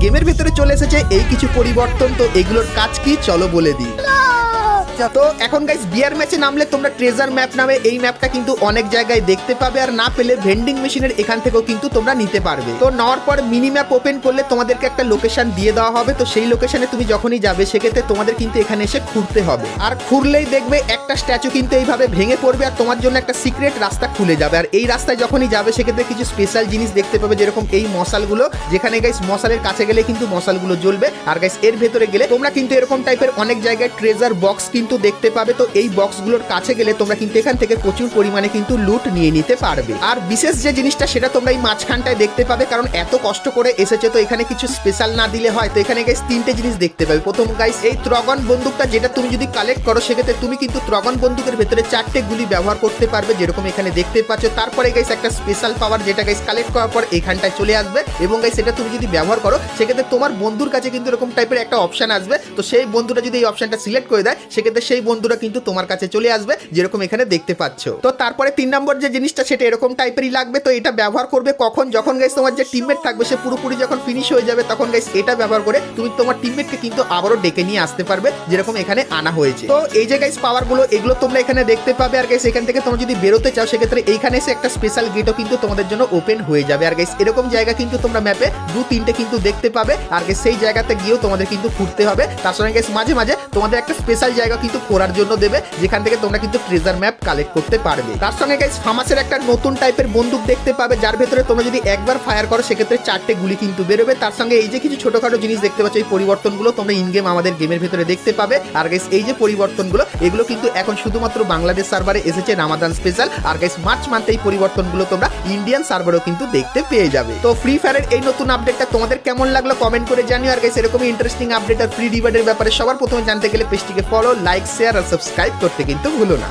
গেমের ভেতরে চলে এসেছে এই কিছু পরিবর্তন। তো এগুলোর কাজ কি চলো বলে দিই। তো এখন গাইস বিয়ার ম্যাচে নামলে তোমরা ট্রেজার ম্যাপ নামে এই ম্যাপটা কিন্তু অনেক জায়গায় দেখতে পাবে, আর না পেলে ভেন্ডিং মেশিনের এখান থেকেও কিন্তু তোমরা নিতে পারবে। তো নেওয়ার পর মিনি ম্যাপ ওপেন করলে তোমাদেরকে একটা লোকেশন দিয়ে দেওয়া হবে। তো সেই লোকেশনে তুমি যখনই যাবে সেক্ষেত্রে তোমাদের কিন্তু এখানে এসে খুঁড়তে হবে, আর খুঁড়লেই দেখবে একটা স্ট্যাচু কিন্তু এইভাবে ভেঙে পড়বে আর তোমার জন্য একটা সিক্রেট রাস্তা খুলে যাবে। আর এই রাস্তায় যখনই যাবে সেক্ষেত্রে কিছু স্পেশাল জিনিস দেখতে পাবে, যেরকম এই মশালগুলো, যেখানে গাইস মশালের কাছে গেলে কিন্তু মশালগুলো জ্বলবে। আর গাইস এর ভেতরে গেলে তোমরা কিন্তু এরকম টাইপের অনেক জায়গায় ট্রেজার বক্স কিন্তু দেখতে পাবে। তো এই বক্সগুলোর কাছে গেলে তোমরা কিন্তু এখান থেকে প্রচুর পরিমাণে কিন্তু লুট নিয়ে নিতে পারবে। আর বিশেষ যে জিনিসটা সেটা তোমরা এই মাঝখানটায় দেখতে পাবে, কারণ এত কষ্ট করে এসেছে তো এখানে কিছু স্পেশাল না দিলে হয়। তো এখানে গাইস তিনটে জিনিস দেখতে পাবে। প্রথম গাইস এই ত্রগন বন্দুকটা, যেটা তুমি যদি কালেক্ট করো সেক্ষেত্রে তুমি কিন্তু ত্রগন বন্দুকের ভেতরে 4টে গুলি ব্যবহার করতে পারবে, যেরকম এখানে দেখতে পাচ্ছ। তারপরে গাইস একটা স্পেশাল পাওয়ার, যেটা গাইস কালেক্ট করার পর এখানটায় চলে আসবে, এবং গাইস এটা তুমি যদি ব্যবহার করো সেক্ষেত্রে তোমার বন্ধুর কাছে কিন্তু এরকম টাইপের একটা অপশন আসবে। তো সেই বন্ধুরা যদি এই অপশনটা সিলেক্ট করে দেয় সেক্ষেত্রে সেই বন্ধুরা কিন্তু তোমার কাছে চলে আসবে, যেরকম এখানে দেখতে পাচ্ছ। তো তারপরে 3 নম্বর যে জিনিসটা সেটা এরকম টাইপেরই লাগবে। তো এটা ব্যবহার করবে কখন, যখন গাইস তোমার যে টিমমেট থাকবে সে পুরোপুরি যখন ফিনিশ হয়ে যাবে, তখন গাইস এটা ব্যবহার করে তুমি তোমার টিমমেটকে কিন্তু আবারও ডেকে নিয়ে আসতে পারবে, যেরকম এখানে আনা হয়েছে। তো এই যে গাইস পাওয়ার গুলো এগুলো তোমরা এখানে দেখতে পাবে। আর গাইস এখান থেকে তোমরা যদি বেরোতে চাও সেক্ষেত্রে এইখানে এসে একটা স্পেশাল গেটও কিন্তু তোমাদের জন্য ওপেন হয়ে যাবে। আর গাইস এরকম জায়গা কিন্তু তোমরা ম্যাপে 2-3টে কিন্তু দেখতে পাবে। আর গাইস সেই জায়গাতে গিয়েও তোমাদের কিন্তু ঘুরতে হবে। তার সঙ্গে গাইস মাঝে মাঝে তোমাদের একটা স্পেশাল জায়গা কিন্তু ঘোরার জন্য দেবে, যেখান থেকে তোমরা কিন্তু ট্রেজার ম্যাপ কালেক্ট করতে পারবে। তার সঙ্গে গাইস ফার্মাসের একটা নতুন টাইপের বন্দুক দেখতে পাবে, যার ভেতরে তোমরা যদি একবার ফায়ার করো সেক্ষেত্রে 4টে গুলি কিন্তু বেরোবে। তার সঙ্গে এই যে কিছু ছোটখাটো জিনিস দেখতে পাচ্ছ, এই পরিবর্তনগুলো তোমরা ইন গেম আমাদের গেমের ভেতরে দেখতে পাবে। আর গাইস এই যে পরিবর্তনগুলো এগুলো কিন্তু এখন শুধুমাত্র বাংলাদেশ সার্ভারে এসেছে রামাদান স্পেশাল। আর গাইস মার্চ মান্থে এই পরিবর্তনগুলো তোমরা ইন্ডিয়ান সার্ভারেও কিন্তু দেখতে পেয়ে যাবে। তো ফ্রি ফায়ারের এই নতুন আপডেটটা তোমাদের কেমন লাগলো কমেন্ট করে জানিও। আর গাইস এরকমই ইন্টারেস্টিং আপডেট আর ফ্রি রিওয়ার্ডের ব্যাপারে সবার প্রথমে জানতে গেলে পেজটিকে ফলো, লাইক, শেয়ার আর সাবস্ক্রাইব করতে কিন্তু ভুলো না।